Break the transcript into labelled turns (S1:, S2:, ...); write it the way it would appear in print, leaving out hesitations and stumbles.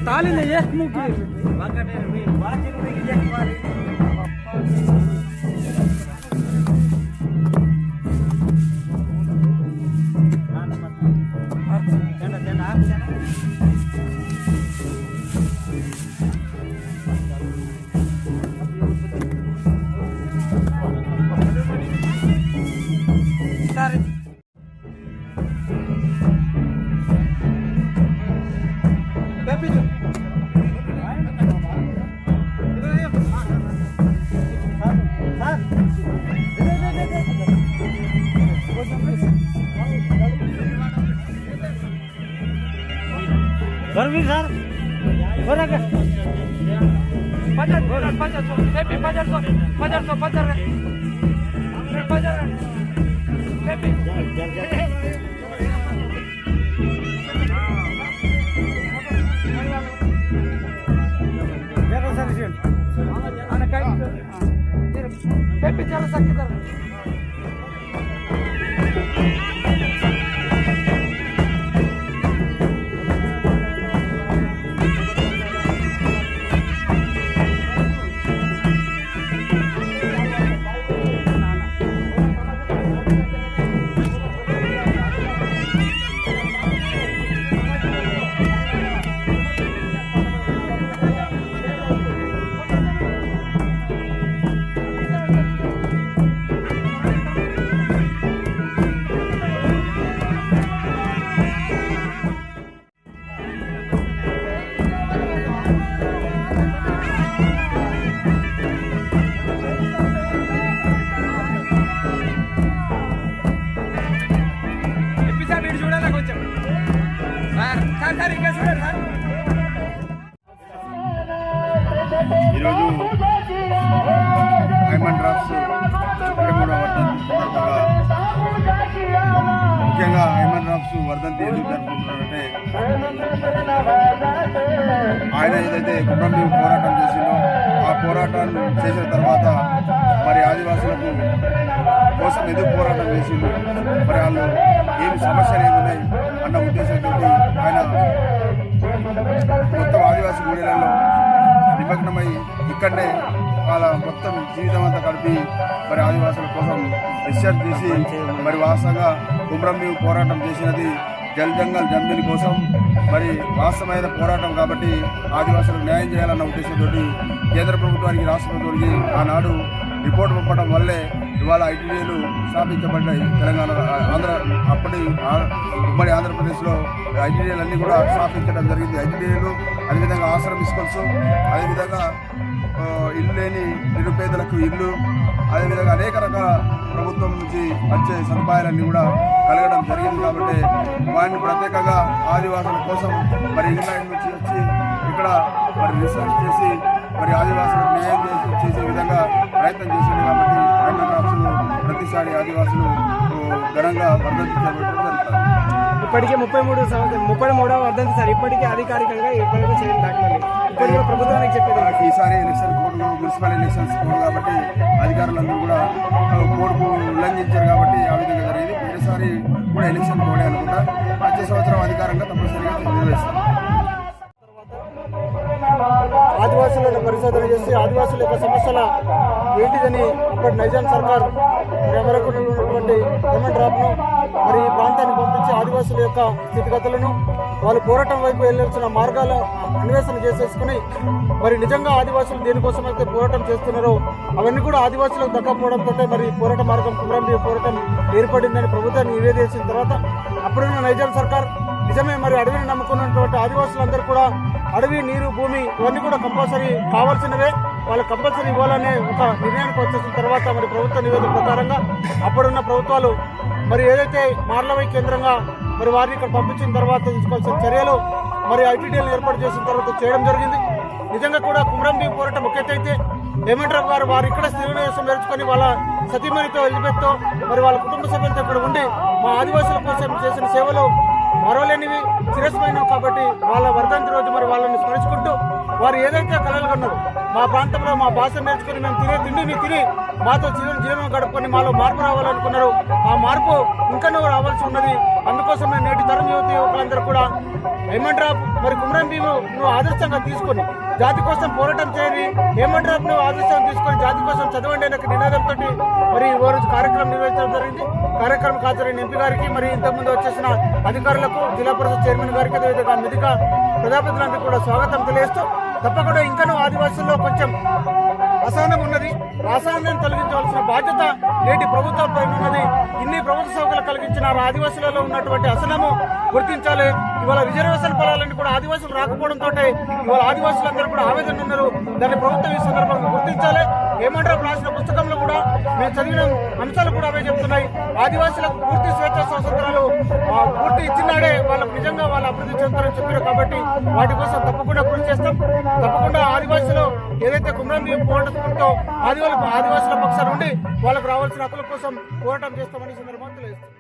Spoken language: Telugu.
S1: ತಾಲಿನ ಎಷ್ಟು ಮುಗಿ Dormir, sir. Orang ke? Pajar, pajar, Happy, pajar, pajar, pajar, pajar, Happy. Jangan serius. Anak kain. Happy jalan sakit.
S2: హైమన్ డ్రాప్స్ 33వ వర్ధంతి సందర్భంగా ముఖ్యంగా హైమన్ డ్రాప్స్ వర్ధంతి ఎందుకు జరుపుకుంటున్నారంటే ఆయన ఏదైతే కుటుంబం పోరాటం చేసిందో ఆ పోరాటాన్ని చేసిన తర్వాత మరి ఆదివాసులకు కోసం ఎందుకు పోరాటం చేసిండు, మరి వాళ్ళు ఏమి సమస్యలు ఏమున్నాయి అన్న ఉద్దేశంతో ఆయన మొత్తం ఆదివాసీ గుడిలలో నిమగ్నమై ఇక్కడనే వాళ్ళ మొత్తం జీవితం అంతా కలిపి మరి ఆదివాసుల కోసం రీసెర్చ్ చేసి మరి వాస్తవంగా కుమ్రంభీం పోరాటం చేసినది జల్ జంగల్ జమీన్ కోసం, మరి వాస్తవమైన పోరాటం కాబట్టి ఆదివాసులకు న్యాయం చేయాలన్న ఉద్దేశంతో కేంద్ర ప్రభుత్వానికి రాష్ట్ర ప్రభుత్వానికి ఆనాడు రిపోర్ట్ పంపడం వల్లే ఇవాళ ఐటీడీలు స్థాపించబడ్డాయి. తెలంగాణ అప్పటి ఉమ్మడి ఆంధ్రప్రదేశ్లో ఐటీడీలు అన్నీ కూడా స్థాపించడం జరిగింది. ఐటీడీలు అదేవిధంగా ఆశ్రమ స్కూల్స్, అదేవిధంగా ఇల్లు లేని నిరుపేదలకు ఇల్లు, అదేవిధంగా అనేక రకాల ప్రభుత్వం నుంచి వచ్చే సదుపాయాలన్నీ కూడా కలగడం జరిగింది. కాబట్టి వారిని ప్రత్యేకంగా ఆదివాసుల కోసం మరి ఇంగ్లాండ్ నుంచి వచ్చి ఇక్కడ మరి రీసెర్చ్ చేసి మరి ఆదివాసులకు న్యాయం చేసే విధంగా ప్రయత్నం చేసింది. కాబట్టి హైమన్ డ్రాప్స్ను ప్రతిసారి ఆదివాసులు ఘనంగా వర్ధంతి జరపడం జరుగుతుంది.
S1: ఇప్పటికే 33వ వర్ధంతి సార్, ఇప్పటికే అధికారికంగా ఇప్పటికీ చేయడం దాఖలాలి. ఇప్పటికీ ప్రభుత్వానికి చెప్పేది
S2: ఈసారి election code municipal elections code కాబట్టి అధికారులందరూ కూడా కోడ్కు ఉల్లంఘించారు కాబట్టి ఆ విధంగా జరిగింది. పోయినసారి కూడా ఎలక్షన్ కోడే అనుకుంటా. వచ్చే సంవత్సరం అధికారంగా తప్పనిసరిగా నిర్వహిస్తాం.
S1: ఆదివాసులను పరిశోధన చేసి ఆదివాసుల యొక్క సమస్యల ఏంటిదని అప్పటి నైజాం సర్కార్ అమరకుడు ఉన్నటువంటి హైమన్ డ్రాప్ను మరి ఈ ప్రాంతానికి పంపించి ఆదివాసుల యొక్క స్థితిగతులను వాళ్ళు పోరాటం వైపు వెళ్ళాల్సిన మార్గాల అన్వేషణ చేసేసుకుని మరి నిజంగా ఆదివాసులు దేనికోసం అయితే పోరాటం చేస్తున్నారో అవన్నీ కూడా ఆదివాసులకు దక్కపోవడంతో మరి పోరాట మార్గం కుమ్రంభీం పోరాటం ఏర్పడిందని ప్రభుత్వాన్ని నివేదించిన తర్వాత అప్పుడున్న నైజాం సర్కార్ నిజమే మరి అడవిని నమ్ముకున్నటువంటి ఆదివాసులందరూ కూడా అడవి, నీరు, భూమి ఇవన్నీ కూడా కంపల్సరీ కావాల్సినవే, వాళ్ళకి కంపల్సరీ ఇవ్వాలనే ఒక నిర్ణయానికి వచ్చేసిన తర్వాత మరి ప్రభుత్వ నివేదిక ప్రకారంగా అప్పుడున్న ప్రభుత్వాలు మరి ఏదైతే మార్లవై కేంద్రంగా మరి వారిని ఇక్కడ పంపించిన తర్వాత తీసుకోవాల్సిన చర్యలు మరి ఐటీడీఎల్ ఏర్పాటు చేసిన తర్వాత చేయడం జరిగింది. నిజంగా కూడా కుమ్రంభీం పోరాటం ఒకేతైతే హైమన్ డ్రాప్ గారు వారు ఇక్కడ శ్రీనివాసం నేర్చుకొని వాళ్ళ సతీమణితో ఎలిజబెత్తో మరి వాళ్ళ కుటుంబ సభ్యులతో ఇక్కడ ఉండి మా ఆదివాసుల కోసం చేసిన సేవలు మరవలేనివి, చిరస్మైనవి. కాబట్టి వాళ్ళ వర్ధంతి రోజు మరి వాళ్ళని స్మరించుకుంటూ వారు ఏదైతే కళలు కన్నారో మా ప్రాంతంలో మా భాష నేర్చుకుని మేము తినే తిండిని తిని మాతో జీవనం గడుపుకొని మాలో మార్పు రావాలనుకున్నారు. ఆ మార్పు ఇంకా రావాల్సి ఉన్నది. అందుకోసమే నేటి తరం యువకులందరూ కూడా హైమన్ డ్రాప్ మరి కుమ్రంభీం నువ్వు ఆదర్శంగా తీసుకొని జాతి కోసం పోరాటం చేయండి, హైమన్ డ్రాప్ నువ్వు ఆదర్శంగా తీసుకొని జాతి కోసం చదవండి అనే నినాదంతో మరి ఓ రోజు కార్యక్రమం నిర్వహించడం జరిగింది. కార్యక్రమం హాజరైన ఎంపీ గారికి, మరి ఇంతకుముందు వచ్చేసిన అధికారులకు, జిల్లా పరిషత్ చైర్మన్ గారికి, అదేవిధంగా మిగతా ప్రజాప్రతినిధులందరికీ కూడా స్వాగతం తెలియజేస్తూ తప్పకుండా ఇంకనూ ఆదివాసుల్లో కొంచెం అసహనం ఉన్నది. అసహనాన్ని తొలగించవలసిన బాధ్యత నేటి ప్రభుత్వంపై ఉన్నది. ఇన్ని ప్రభుత్వ సౌకర్యాలు కలిగించిన ఆదివాసులలో ఉన్నటువంటి అసహనము గుర్తించాలి. ఇవాళ రిజర్వేషన్ ఫలాలన్నీ కూడా ఆదివాసులు రాకపోవడంతో ఇవాళ ఆదివాసులందరూ కూడా ఆవేదన ఉన్నారు. దాన్ని ప్రభుత్వం ఈ సందర్భంగా గుర్తించాలి. హైమన్ డ్రాప్ రాసిన పుస్తకంలో కూడా మేము చదివిన అంశాలు కూడా అవే చెప్తున్నాయి. ఆదివాసులకు పూర్తి స్వేచ్ఛ స్వాతంత్రాలు పూర్తి ఇచ్చినాడే వాళ్ళకు నిజంగా వాళ్ళ అభివృద్ధి చెందుతారని చెప్పారు. కాబట్టి వాటి కోసం తప్పకుండా కృషి చేస్తాం. తప్పకుండా ఆదివాసులు ఏదైతే కుమ్రంభీం పోరాటంతో ఆదివాసుల పక్షాన ఉండి వాళ్ళకు రావాల్సిన హక్కుల కోసం పోరాటం చేస్తామని సందర్భంగా తెలియజేస్తాం.